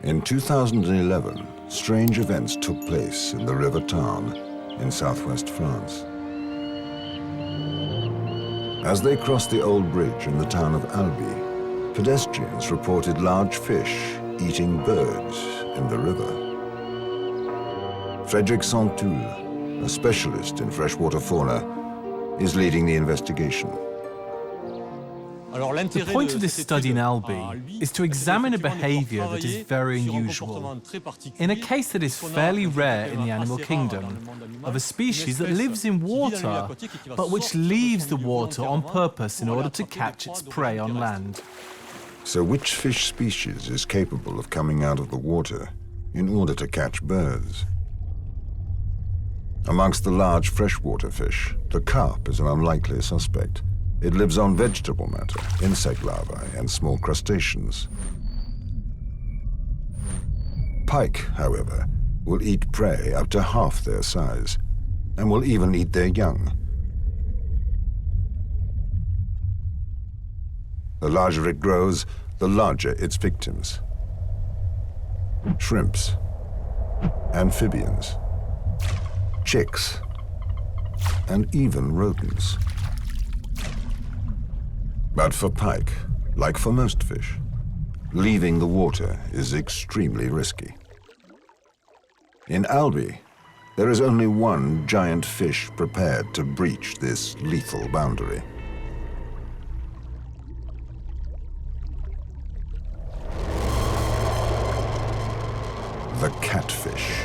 In 2011, strange events took place in the River Tarn in southwest France. As they crossed the old bridge in the town of Albi, pedestrians reported large fish eating birds in the river. Frédéric Santoul, a specialist in freshwater fauna, is leading the investigation. The point of this study in Albi is to examine a behaviour that is very unusual, in a case that is fairly rare in the animal kingdom, of a species that lives in water, but which leaves the water on purpose in order to catch its prey on land. So which fish species is capable of coming out of the water in order to catch birds? Amongst the large freshwater fish, the carp is an unlikely suspect. It lives on vegetable matter, insect larvae, and small crustaceans. Pike, however, will eat prey up to half their size, and will even eat their young. The larger it grows, the larger its victims. Shrimps, amphibians, chicks, and even rodents. But for pike, like for most fish, leaving the water is extremely risky. In Albi, there is only one giant fish prepared to breach this lethal boundary. The catfish.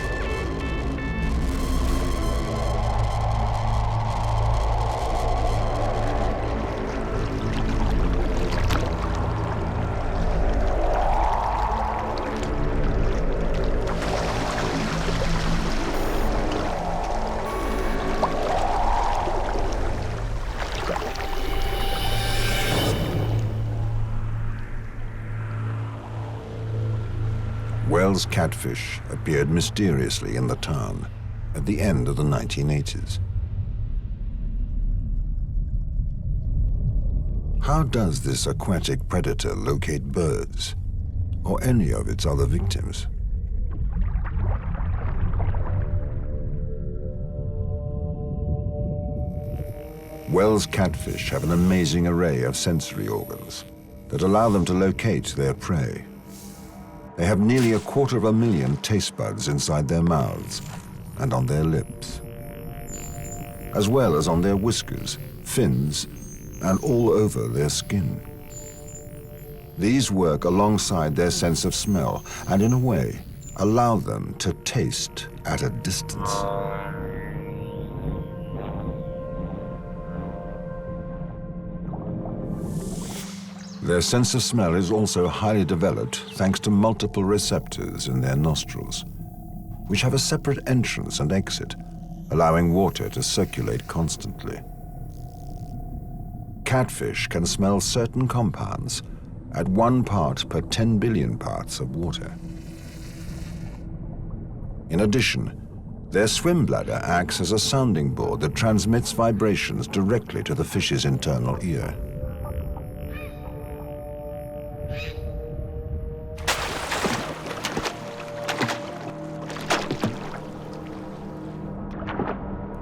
Wels catfish appeared mysteriously in the Tarn at the end of the 1980s. How does this aquatic predator locate birds or any of its other victims? Wels catfish have an amazing array of sensory organs that allow them to locate their prey. They have nearly 250,000 taste buds inside their mouths and on their lips, as well as on their whiskers, fins, and all over their skin. These work alongside their sense of smell and, in a way, allow them to taste at a distance. Their sense of smell is also highly developed thanks to multiple receptors in their nostrils, which have a separate entrance and exit, allowing water to circulate constantly. Catfish can smell certain compounds at 1 part per 10 billion parts of water. In addition, their swim bladder acts as a sounding board that transmits vibrations directly to the fish's internal ear.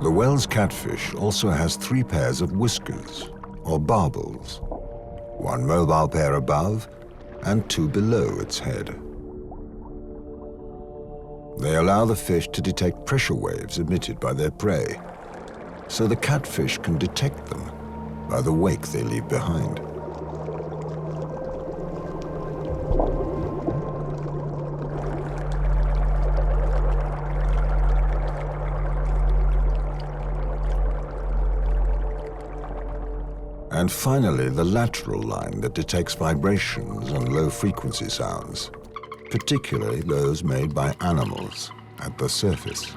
The Wels catfish also has 3 pairs of whiskers, or barbels, 1 mobile pair above and 2 below its head. They allow the fish to detect pressure waves emitted by their prey, so the catfish can detect them by the wake they leave behind. And finally, the lateral line that detects vibrations and low-frequency sounds, particularly those made by animals at the surface.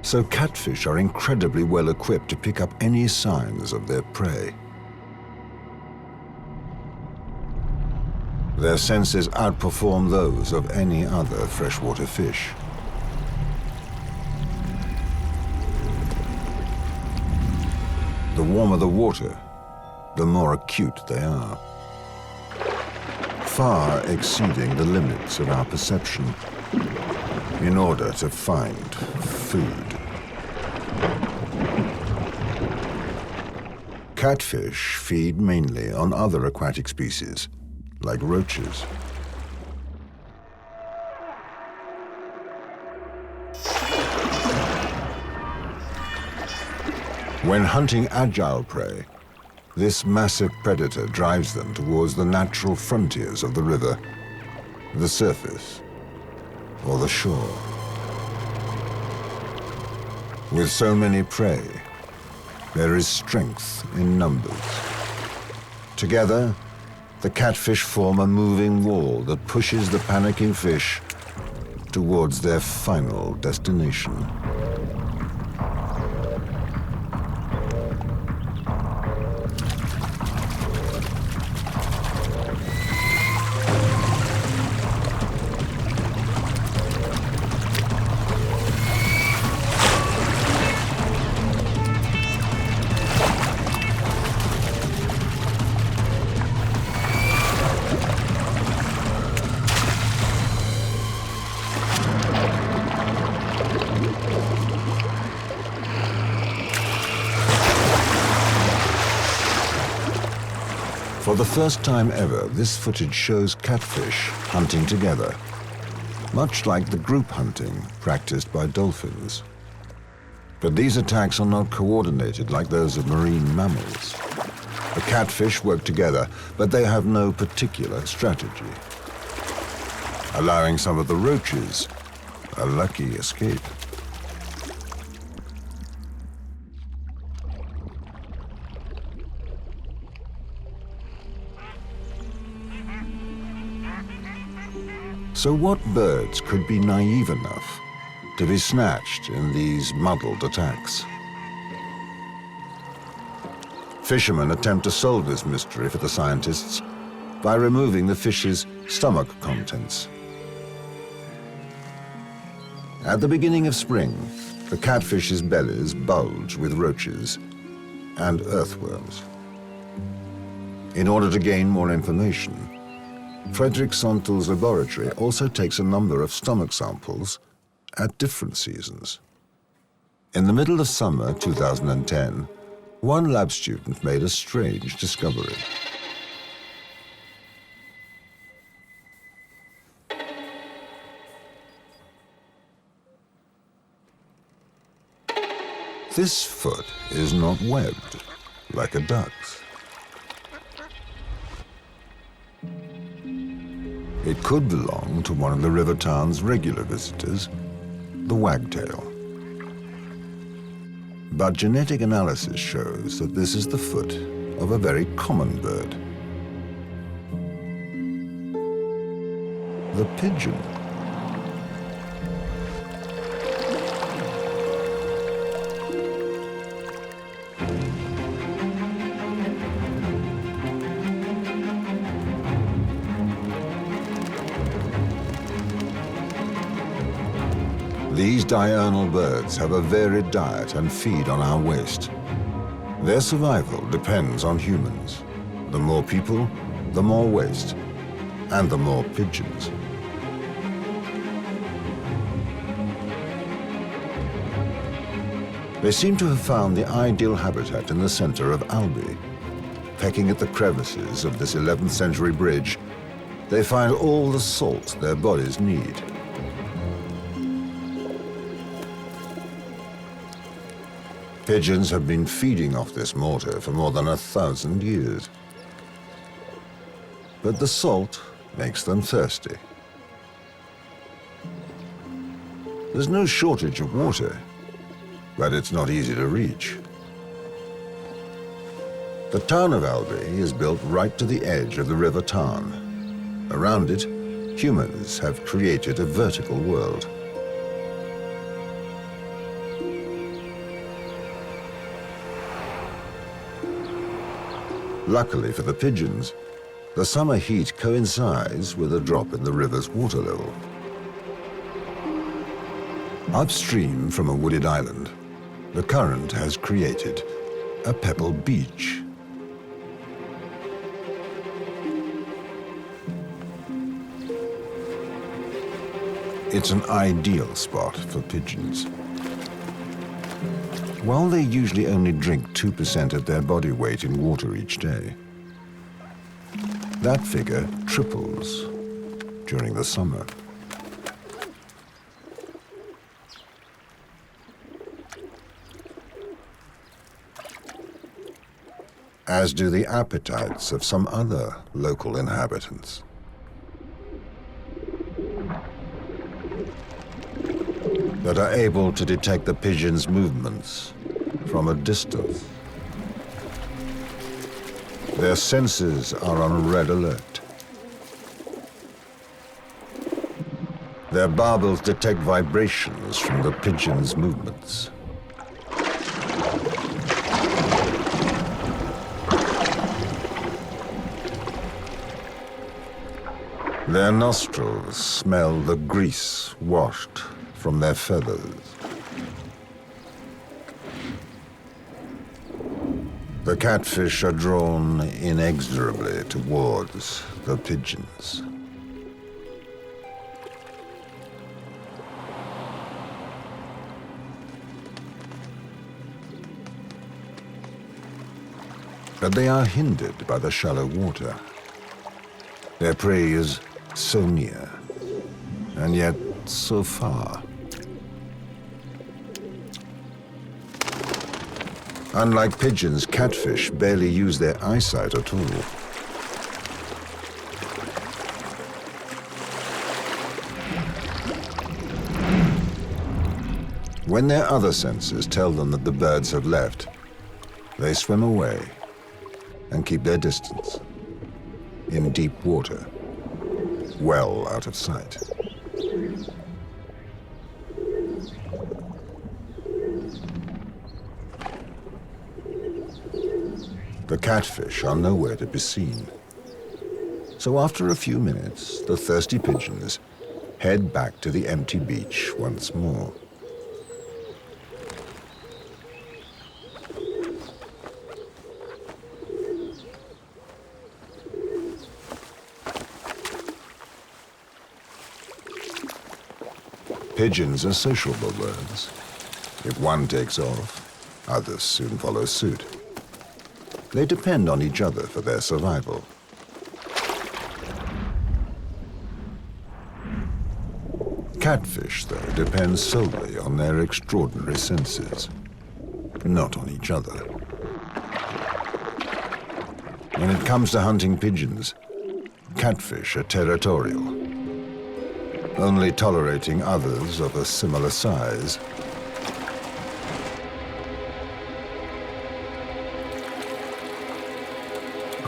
So catfish are incredibly well equipped to pick up any signs of their prey. Their senses outperform those of any other freshwater fish. The warmer the water, the more acute they are, far exceeding the limits of our perception in order to find food. Catfish feed mainly on other aquatic species, like roaches. When hunting agile prey, this massive predator drives them towards the natural frontiers of the river, the surface, or the shore. With so many prey, there is strength in numbers. Together, the catfish form a moving wall that pushes the panicking fish towards their final destination. For the first time ever, this footage shows catfish hunting together, much like the group hunting practiced by dolphins. But these attacks are not coordinated like those of marine mammals. The catfish work together, but they have no particular strategy, allowing some of the roaches a lucky escape. So what birds could be naive enough to be snatched in these muddled attacks? Fishermen attempt to solve this mystery for the scientists by removing the fish's stomach contents. At the beginning of spring, the catfish's bellies bulge with roaches and earthworms. In order to gain more information, Frederick Sontel's laboratory also takes a number of stomach samples at different seasons. In the middle of summer 2010, one lab student made a strange discovery. This foot is not webbed like a duck's. It could belong to one of the river town's regular visitors, the wagtail. But genetic analysis shows that this is the foot of a very common bird, the pigeon. These diurnal birds have a varied diet and feed on our waste. Their survival depends on humans. The more people, the more waste, and the more pigeons. They seem to have found the ideal habitat in the center of Albi. Pecking at the crevices of this 11th century bridge, they find all the salt their bodies need. Pigeons have been feeding off this mortar for more than 1,000 years. But the salt makes them thirsty. There's no shortage of water, but it's not easy to reach. The town of Albi is built right to the edge of the River Tarn. Around it, humans have created a vertical world. Luckily for the pigeons, the summer heat coincides with a drop in the river's water level. Upstream from a wooded island, the current has created a pebble beach. It's an ideal spot for pigeons. While they usually only drink 2% of their body weight in water each day, that figure triples during the summer. As do the appetites of some other local inhabitants. That are able to detect the pigeon's movements from a distance. Their senses are on red alert. Their barbels detect vibrations from the pigeon's movements. Their nostrils smell the grease washed from their feathers. The catfish are drawn inexorably towards the pigeons. But they are hindered by the shallow water. Their prey is so near, and yet so far. Unlike pigeons, catfish barely use their eyesight at all. When their other senses tell them that the birds have left, they swim away and keep their distance in deep water, well out of sight. The catfish are nowhere to be seen. So after a few minutes, the thirsty pigeons head back to the empty beach once more. Pigeons are sociable birds. If one takes off, others soon follow suit. They depend on each other for their survival. Catfish, though, depend solely on their extraordinary senses, not on each other. When it comes to hunting pigeons, catfish are territorial, only tolerating others of a similar size.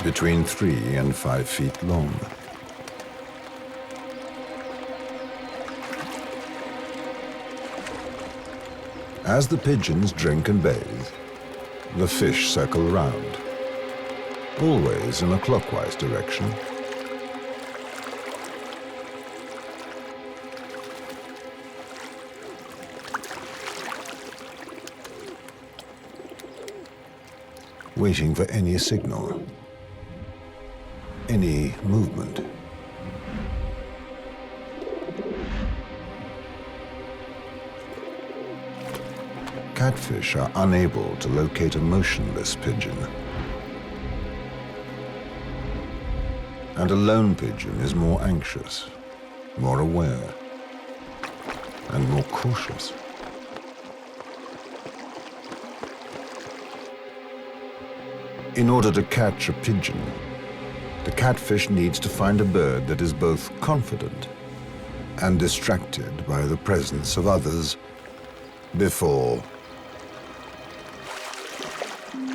Between 3 and 5 feet long. As the pigeons drink and bathe, the fish circle round, always in a clockwise direction. Waiting for any signal, any movement. Catfish are unable to locate a motionless pigeon. And a lone pigeon is more anxious, more aware, and more cautious. In order to catch a pigeon, the catfish needs to find a bird that is both confident and distracted by the presence of others before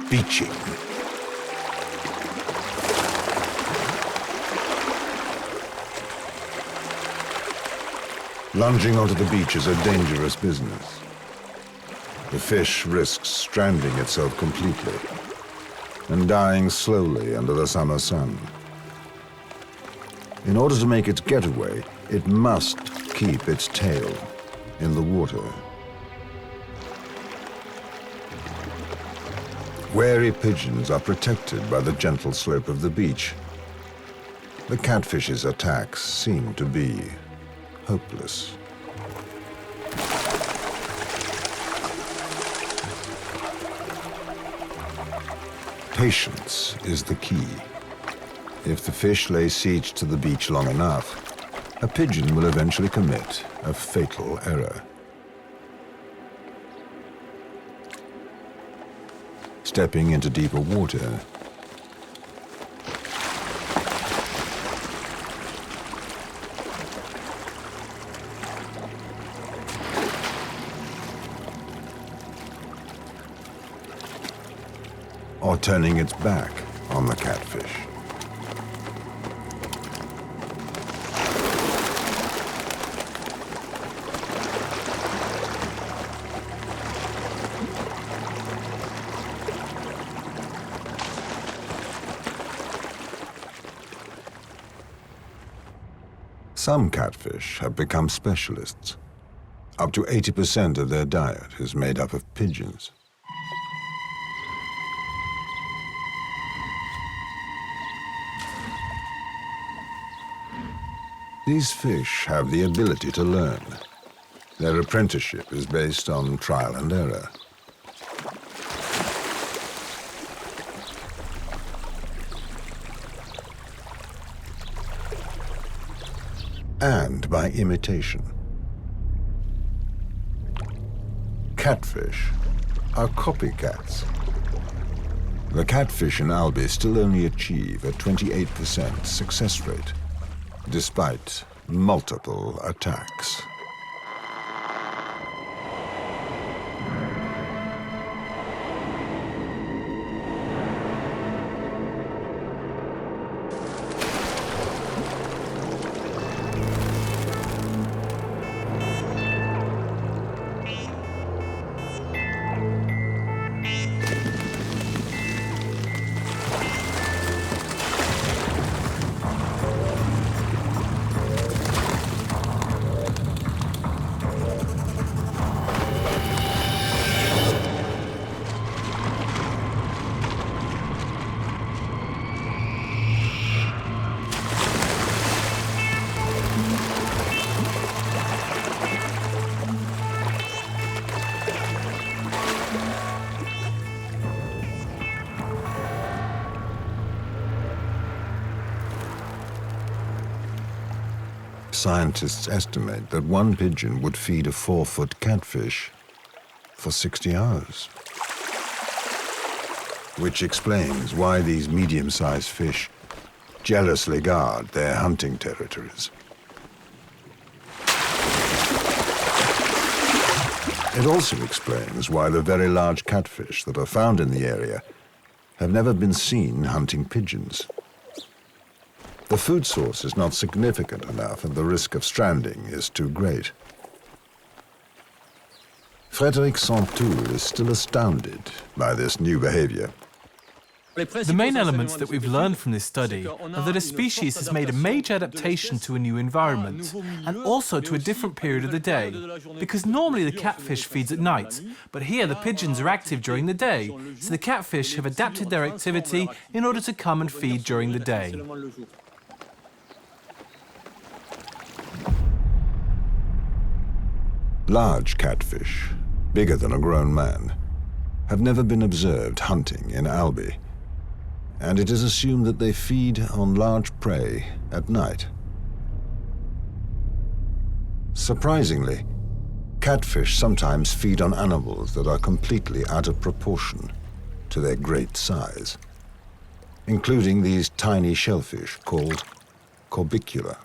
beaching. Lunging onto the beach is a dangerous business. The fish risks stranding itself completely and dying slowly under the summer sun. In order to make its getaway, it must keep its tail in the water. Wary pigeons are protected by the gentle slope of the beach. The catfish's attacks seem to be hopeless. Patience is the key. If the fish lay siege to the beach long enough, a pigeon will eventually commit a fatal error. Stepping into deeper water, or turning its back on the catfish. Some catfish have become specialists. Up to 80% of their diet is made up of pigeons. These fish have the ability to learn. Their apprenticeship is based on trial and error. And by imitation. Catfish are copycats. The catfish in Albi still only achieve a 28% success rate, despite multiple attacks. Scientists estimate that one pigeon would feed a 4-foot catfish for 60 hours. Which explains why these medium-sized fish jealously guard their hunting territories. It also explains why the very large catfish that are found in the area have never been seen hunting pigeons. The food source is not significant enough and the risk of stranding is too great. Frédéric Santoul is still astounded by this new behavior. The main elements that we've learned from this study are that a species has made a major adaptation to a new environment and also to a different period of the day, because normally the catfish feeds at night, but here the pigeons are active during the day, so the catfish have adapted their activity in order to come and feed during the day. Large catfish, bigger than a grown man, have never been observed hunting in Albi, and it is assumed that they feed on large prey at night. Surprisingly, catfish sometimes feed on animals that are completely out of proportion to their great size, including these tiny shellfish called corbicula.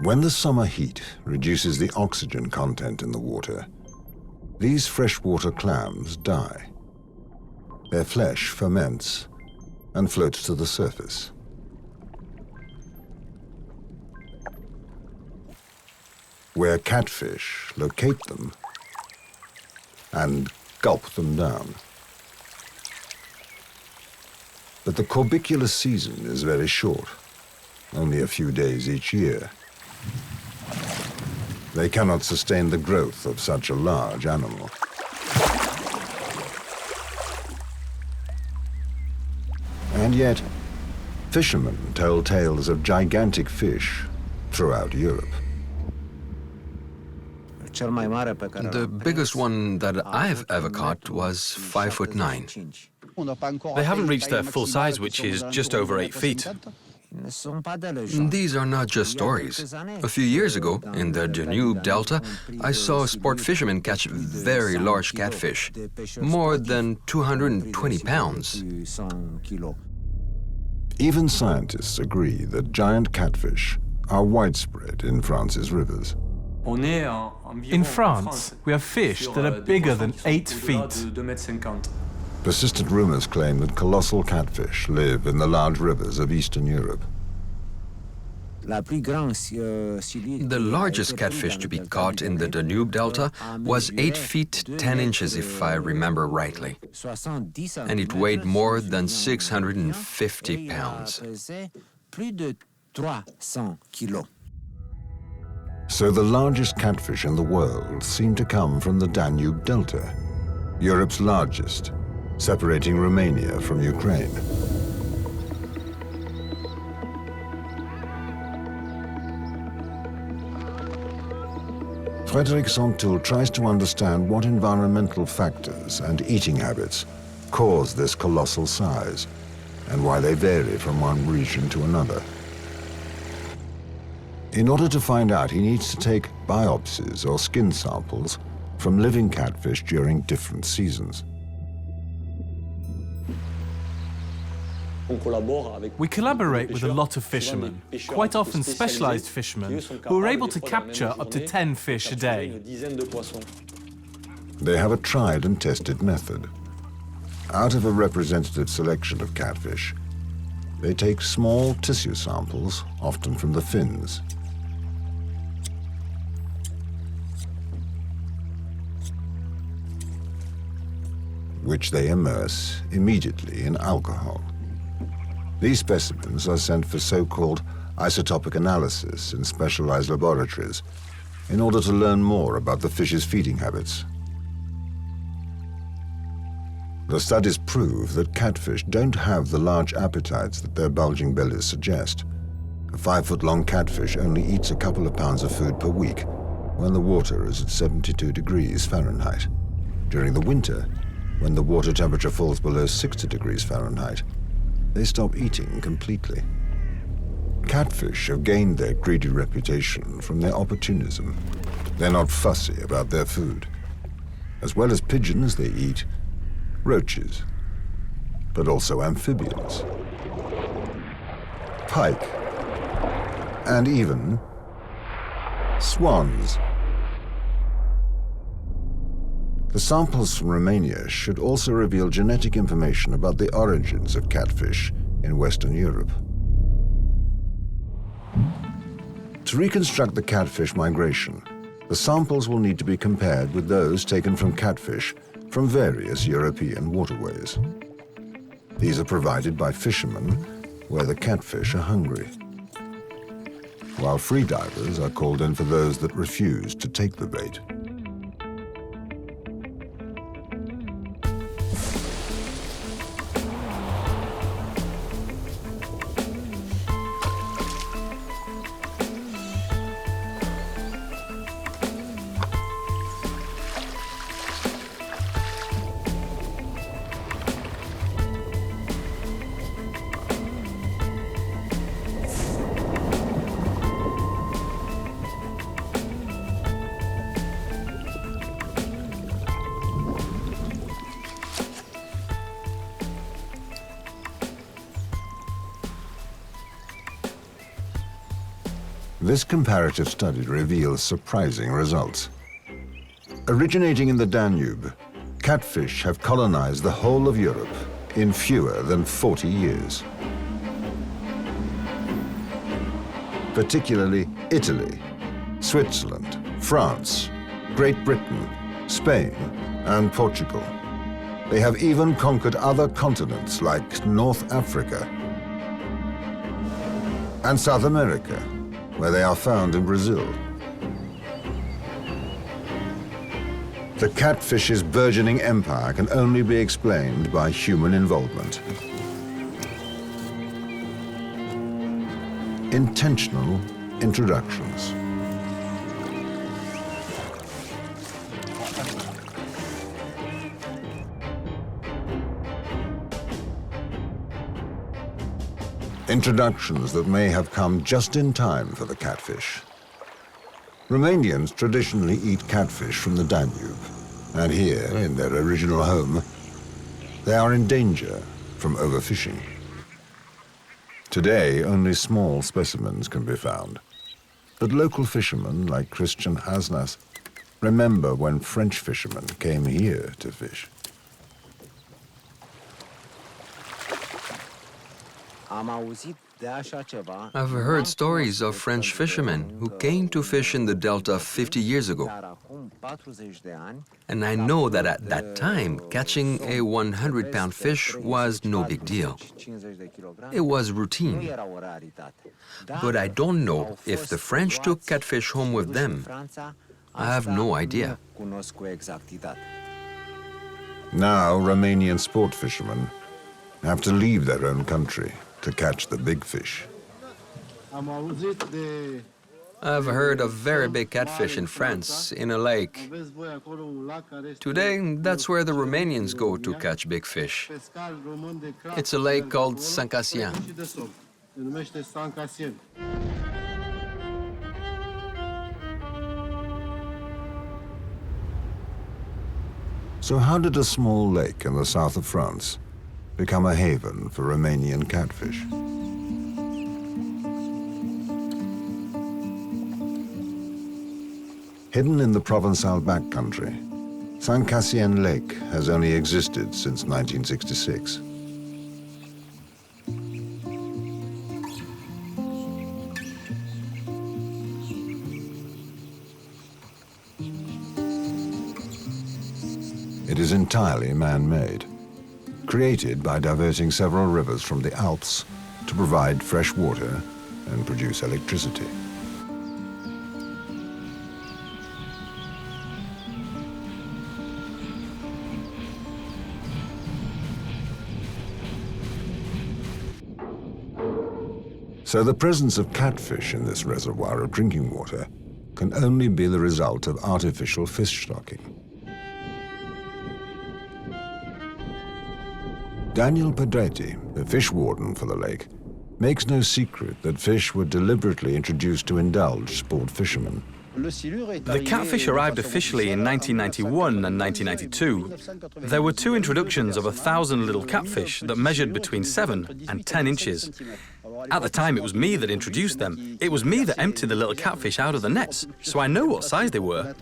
When the summer heat reduces the oxygen content in the water, these freshwater clams die. Their flesh ferments and floats to the surface. Where catfish locate them and gulp them down. But the corbicula season is very short, only a few days each year. They cannot sustain the growth of such a large animal. And yet, fishermen tell tales of gigantic fish throughout Europe. The biggest one that I've ever caught was 5'9". They haven't reached their full size, which is just over 8 feet. These are not just stories. A few years ago, in the Danube Delta, I saw sport fishermen catch very large catfish, more than 220 pounds. Even scientists agree that giant catfish are widespread in France's rivers. In France, we have fish that are bigger than 8 feet. Persistent rumors claim that colossal catfish live in the large rivers of Eastern Europe. The largest catfish to be caught in the Danube Delta was 8 feet 10 inches, if I remember rightly, and it weighed more than 650 pounds. So the largest catfish in the world seem to come from the Danube Delta, Europe's largest, separating Romania from Ukraine. Frédéric Santoul tries to understand what environmental factors and eating habits cause this colossal size, and why they vary from one region to another. In order to find out, he needs to take biopsies or skin samples from living catfish during different seasons. We collaborate with a lot of fishermen, quite often specialized fishermen, who are able to capture up to 10 fish a day. They have a tried and tested method. Out of a representative selection of catfish, they take small tissue samples, often from the fins. Which they immerse immediately in alcohol. These specimens are sent for so-called isotopic analysis in specialized laboratories in order to learn more about the fish's feeding habits. The studies prove that catfish don't have the large appetites that their bulging bellies suggest. A 5-foot-long catfish only eats a couple of pounds of food per week when the water is at 72 degrees Fahrenheit. During the winter, when the water temperature falls below 60 degrees Fahrenheit, they stop eating completely. Catfish have gained their greedy reputation from their opportunism. They're not fussy about their food. As well as pigeons, they eat roaches, but also amphibians, pike, and even swans. The samples from Romania should also reveal genetic information about the origins of catfish in Western Europe. To reconstruct the catfish migration, the samples will need to be compared with those taken from catfish from various European waterways. These are provided by fishermen where the catfish are hungry, while freedivers are called in for those that refuse to take the bait. This comparative study reveals surprising results. Originating in the Danube, catfish have colonized the whole of Europe in fewer than 40 years. Particularly Italy, Switzerland, France, Great Britain, Spain, and Portugal. They have even conquered other continents like North Africa and South America, where they are found in Brazil. The catfish's burgeoning empire can only be explained by human involvement. Intentional Introductions. Introductions that may have come just in time for the catfish. Romanians traditionally eat catfish from the Danube, and here, in their original home, they are in danger from overfishing. Today, only small specimens can be found, but local fishermen like Christian Hasnas remember when French fishermen came here to fish. I've heard stories of French fishermen who came to fish in the delta 50 years ago. And I know that at that time, catching a 100-pound fish was no big deal. It was routine. But I don't know if the French took catfish home with them. I have no idea. Now, Romanian sport fishermen have to leave their own country to catch the big fish. I've heard of very big catfish in France, in a lake. Today, that's where the Romanians go to catch big fish. It's a lake called Saint-Cassien. So how did a small lake in the south of France become a haven for Romanian catfish? Hidden in the Provençal backcountry, Saint-Cassien Lake has only existed since 1966. It is entirely man-made, created by diverting several rivers from the Alps to provide fresh water and produce electricity. So the presence of catfish in this reservoir of drinking water can only be the result of artificial fish stocking. Daniel Pedretti, the fish warden for the lake, makes no secret that fish were deliberately introduced to indulge sport fishermen. The catfish arrived officially in 1991 and 1992. There were two introductions of 1,000 little catfish that measured between 7 and 10 inches. At the time, it was me that introduced them. It was me that emptied the little catfish out of the nets, so I know what size they were.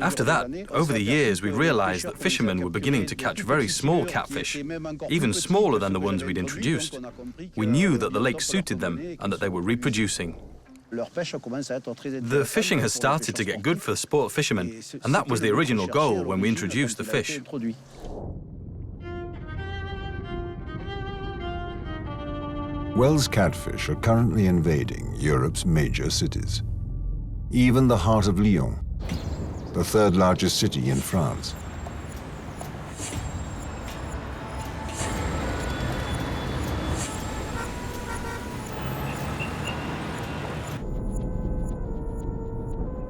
After that, over the years, we realized that fishermen were beginning to catch very small catfish, even smaller than the ones we'd introduced. We knew that the lake suited them and that they were reproducing. The fishing has started to get good for the sport fishermen, and that was the original goal when we introduced the fish. Wels catfish are currently invading Europe's major cities. Even the heart of Lyon, the third largest city in France.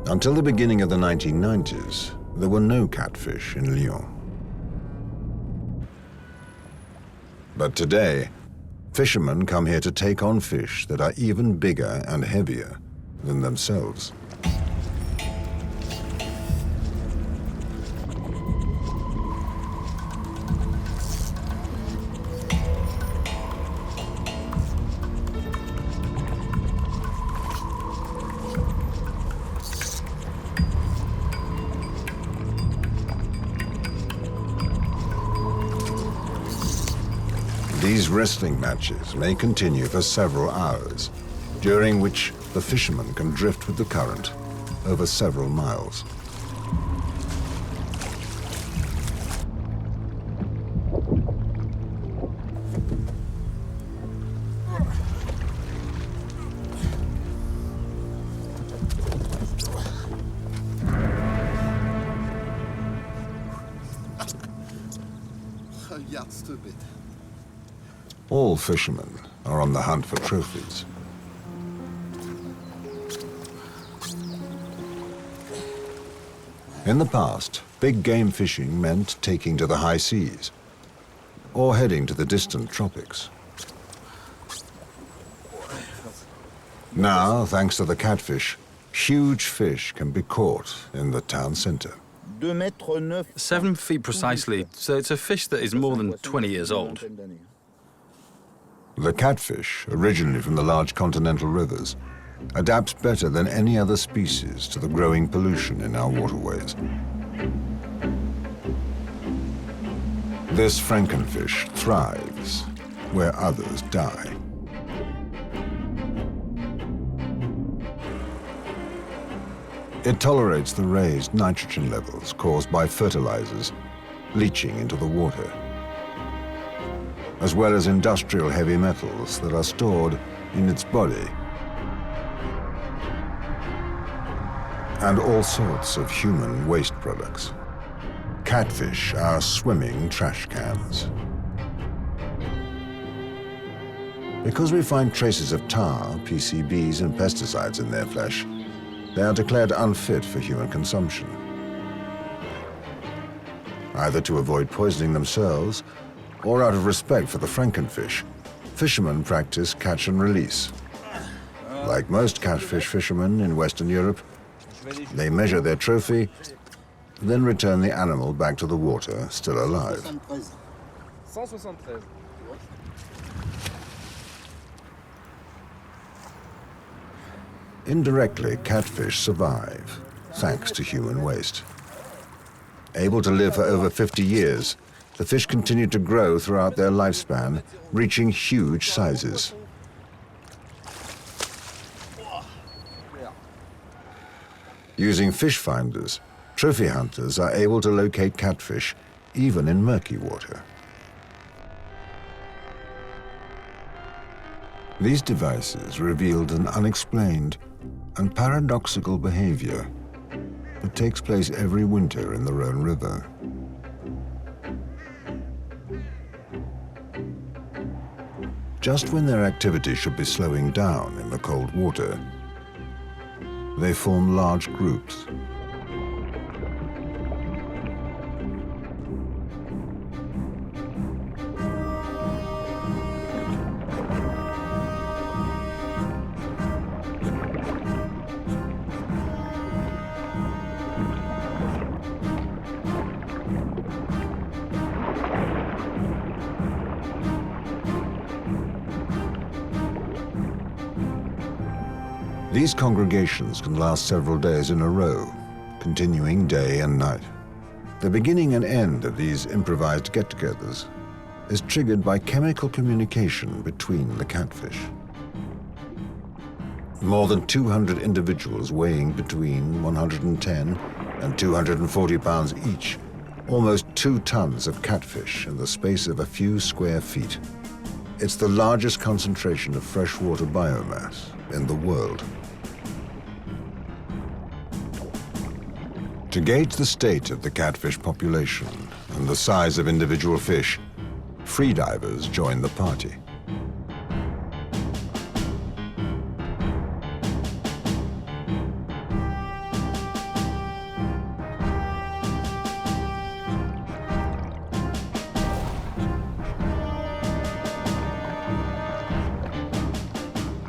Until the beginning of the 1990s, there were no catfish in Lyon. But today, fishermen come here to take on fish that are even bigger and heavier than themselves. These wrestling matches may continue for several hours, during which the fishermen can drift with the current over several miles. All fishermen are on the hunt for trophies. In the past, big game fishing meant taking to the high seas or heading to the distant tropics. Now, thanks to the catfish, huge fish can be caught in the town center. 7 feet precisely, so it's a fish that is more than 20 years old. The catfish, originally from the large continental rivers, adapts better than any other species to the growing pollution in our waterways. This frankenfish thrives where others die. It tolerates the raised nitrogen levels caused by fertilizers leaching into the water, as well as industrial heavy metals that are stored in its body, and all sorts of human waste products. Catfish are swimming trash cans. Because we find traces of tar, PCBs, and pesticides in their flesh, they are declared unfit for human consumption. Either to avoid poisoning themselves or out of respect for the frankenfish, fishermen practice catch and release. Like most catfish fishermen in Western Europe, they measure their trophy, then return the animal back to the water, still alive. 173. Indirectly, catfish survive, thanks to human waste. Able to live for over 50 years, the fish continue to grow throughout their lifespan, reaching huge sizes. Using fish finders, trophy hunters are able to locate catfish even in murky water. These devices revealed an unexplained and paradoxical behavior that takes place every winter in the Rhone River. Just when their activity should be slowing down in the cold water, they form large groups. These congregations can last several days in a row, continuing day and night. The beginning and end of these improvised get-togethers is triggered by chemical communication between the catfish. More than 200 individuals weighing between 110 and 240 pounds each, almost 2 tons of catfish in the space of a few square feet. It's the largest concentration of freshwater biomass in the world. To gauge the state of the catfish population and the size of individual fish, freedivers join the party.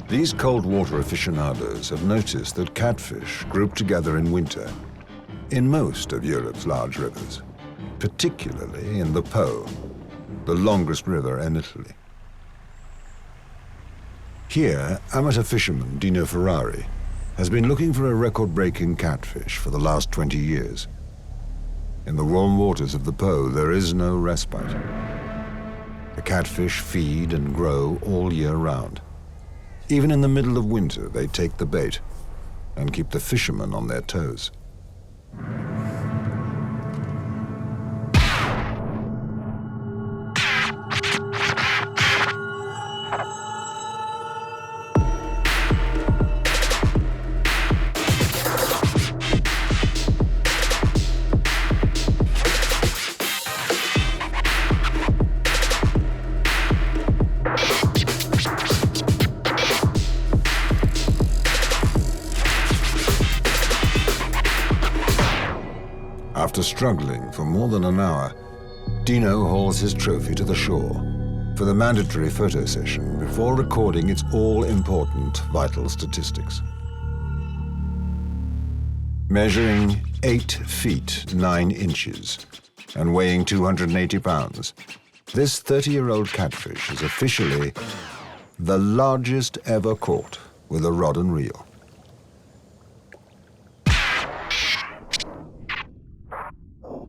These cold water aficionados have noticed that catfish group together in winter in most of Europe's large rivers, particularly in the Po, the longest river in Italy. Here, amateur fisherman Dino Ferrari has been looking for a record-breaking catfish for the last 20 years. In the warm waters of the Po, there is no respite. The catfish feed and grow all year round. Even in the middle of winter, they take the bait and keep the fishermen on their toes. struggling for more than an hour, Dino hauls his trophy to the shore for the mandatory photo session before recording its all-important vital statistics. Measuring 8 feet 9 inches and weighing 280 pounds, this 30-year-old catfish is officially the largest ever caught with a rod and reel.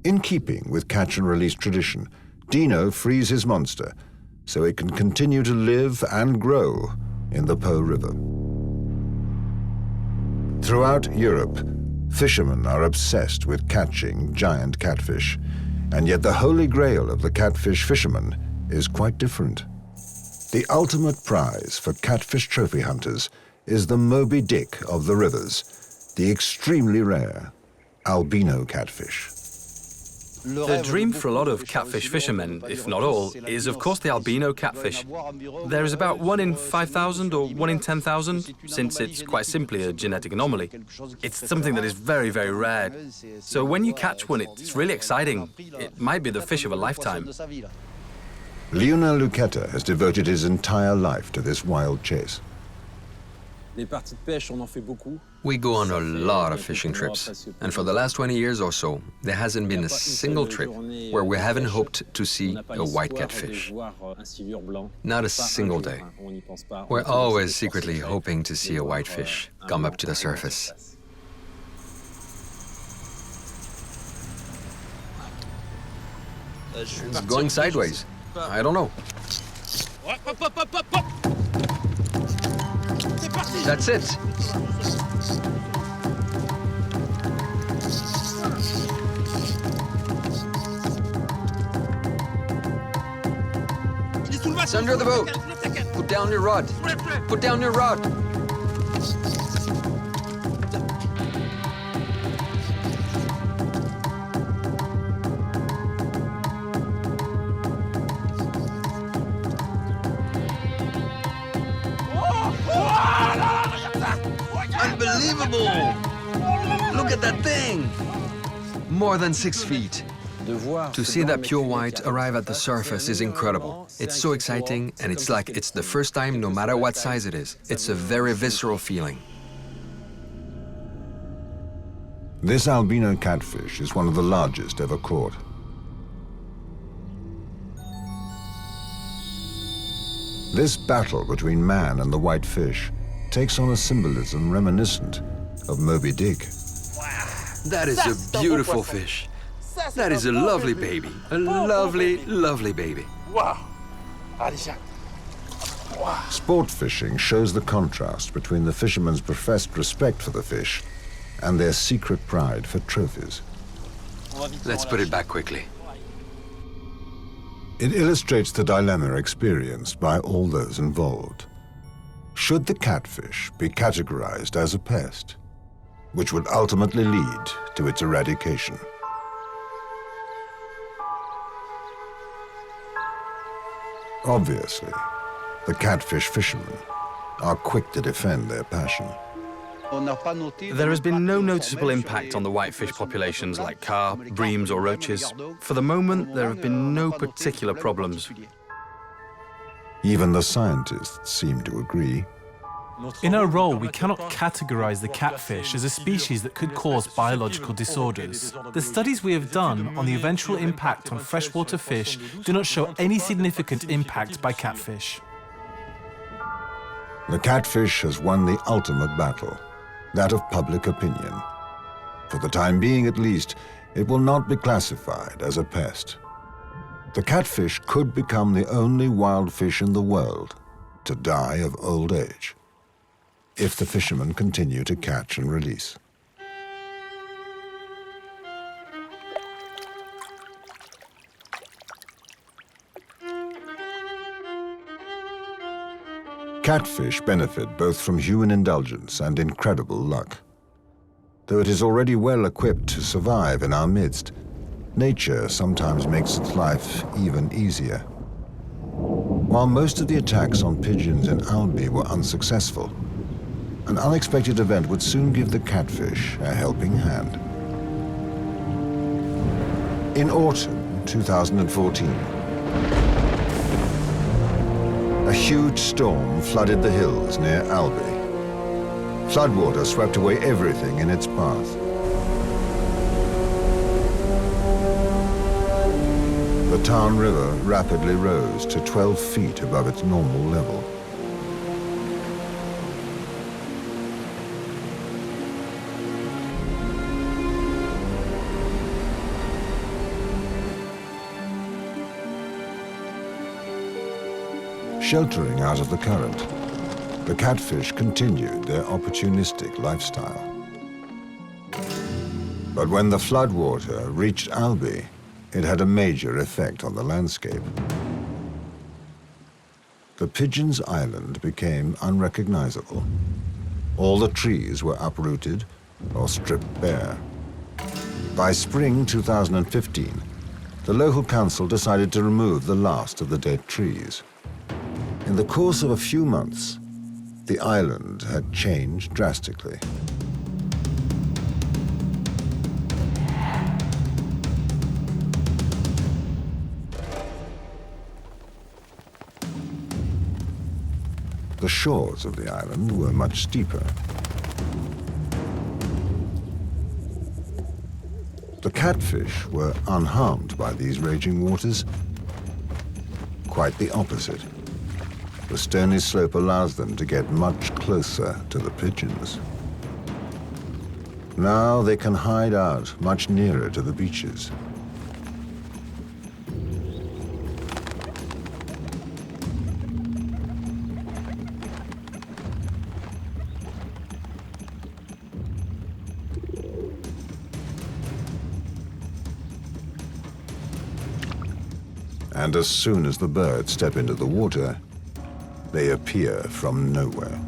In keeping with catch and release tradition, Dino frees his monster so it can continue to live and grow in the Po River. Throughout Europe, fishermen are obsessed with catching giant catfish, and yet the holy grail of the catfish fisherman is quite different. The ultimate prize for catfish trophy hunters is the Moby Dick of the rivers, the extremely rare albino catfish. The dream for a lot of catfish fishermen, if not all, is of course the albino catfish. There is about 1 in 5,000 or 1 in 10,000, since it's quite simply a genetic anomaly. It's something that is very, very rare. So when you catch one, it's really exciting. It might be the fish of a lifetime. Lionel Luqueta has devoted his entire life to this wild chase. We go on a lot of fishing trips, and for the last 20 years or so, there hasn't been a single trip where we haven't hoped to see a white catfish. Not a single day. We're always secretly hoping to see a white fish come up to the surface. It's going sideways. I don't know. That's it. It's under the boat. Put down your rod. Put down your rod. Unbelievable! Look at that thing! More than 6 feet. To see that pure white arrive at the surface is incredible. It's so exciting, and it's like it's the first time, no matter what size it is. It's a very visceral feeling. This albino catfish is one of the largest ever caught. This battle between man and the white fish takes on a symbolism reminiscent of Moby Dick. That is a beautiful fish. That is a lovely baby. A lovely, lovely baby. Sport fishing shows the contrast between the fishermen's professed respect for the fish and their secret pride for trophies. Let's put it back quickly. It illustrates the dilemma experienced by all those involved. Should the catfish be categorized as a pest, which would ultimately lead to its eradication? Obviously, the catfish fishermen are quick to defend their passion. There has been no noticeable impact on the whitefish populations like carp, breams or roaches. For the moment, there have been no particular problems. Even the scientists seem to agree. In our role, we cannot categorize the catfish as a species that could cause biological disorders. The studies we have done on the eventual impact on freshwater fish do not show any significant impact by catfish. The catfish has won the ultimate battle, that of public opinion. For the time being, at least, it will not be classified as a pest. The catfish could become the only wild fish in the world to die of old age, if the fishermen continue to catch and release. Catfish benefit both from human indulgence and incredible luck. Though it is already well equipped to survive in our midst, nature sometimes makes its life even easier. While most of the attacks on pigeons in Albi were unsuccessful, an unexpected event would soon give the catfish a helping hand. In autumn 2014, a huge storm flooded the hills near Albi. Floodwater swept away everything in its path. The Tarn River rapidly rose to 12 feet above its normal level. Sheltering out of the current, the catfish continued their opportunistic lifestyle. But when the floodwater reached Albi, it had a major effect on the landscape. The Pigeons Island became unrecognizable. All the trees were uprooted or stripped bare. By spring 2015, the local council decided to remove the last of the dead trees. In the course of a few months, the island had changed drastically. The shores of the island were much steeper. The catfish were unharmed by these raging waters. Quite the opposite. The stony slope allows them to get much closer to the pigeons. Now they can hide out much nearer to the beaches. And as soon as the birds step into the water, they appear from nowhere.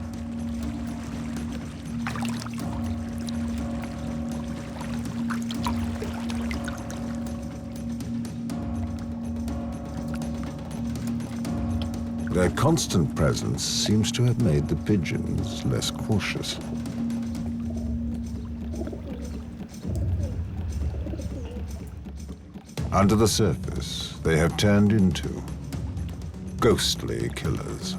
Their constant presence seems to have made the pigeons less cautious. Under the surface, they have turned into ghostly killers.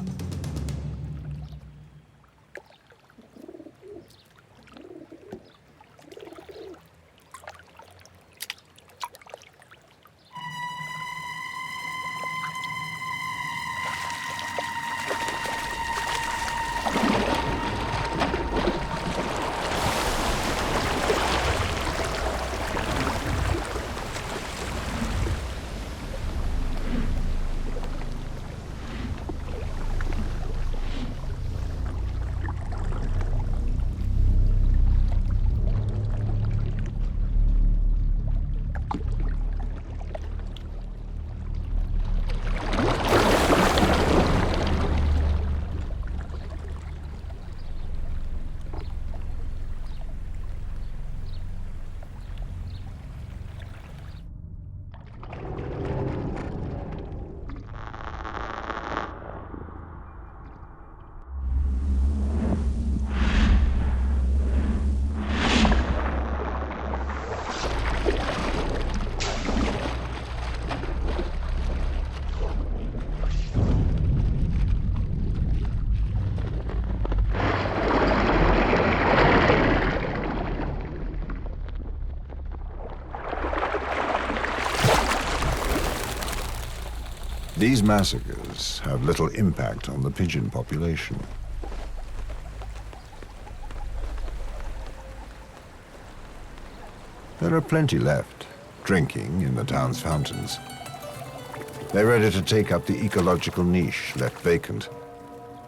These massacres have little impact on the pigeon population. There are plenty left, drinking in the town's fountains. They're ready to take up the ecological niche left vacant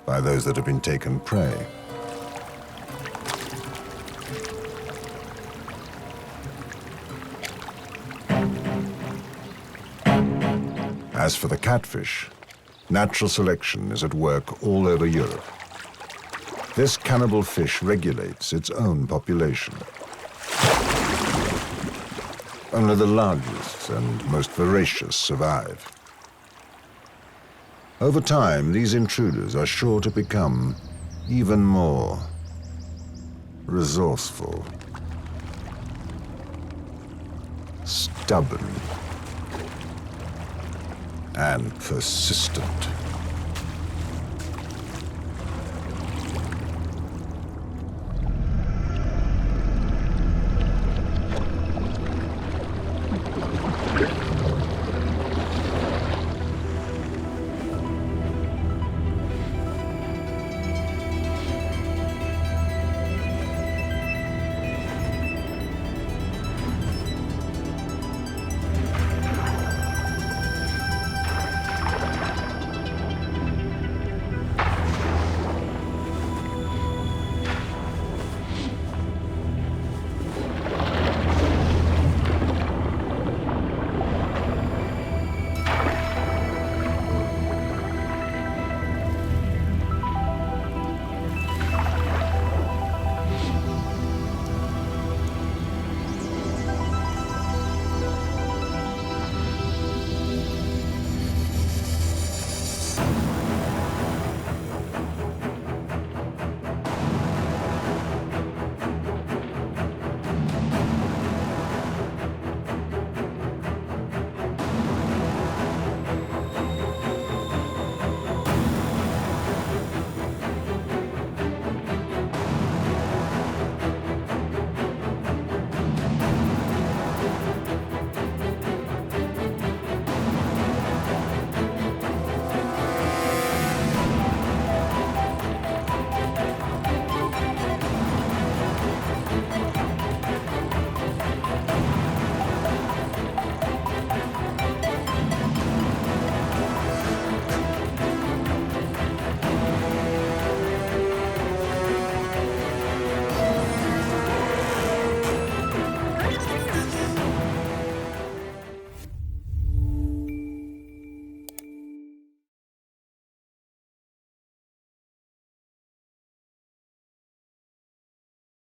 by those that have been taken prey. As for the catfish, natural selection is at work all over Europe. This cannibal fish regulates its own population. Only the largest and most voracious survive. Over time, these intruders are sure to become even more resourceful. stubborn and persistent.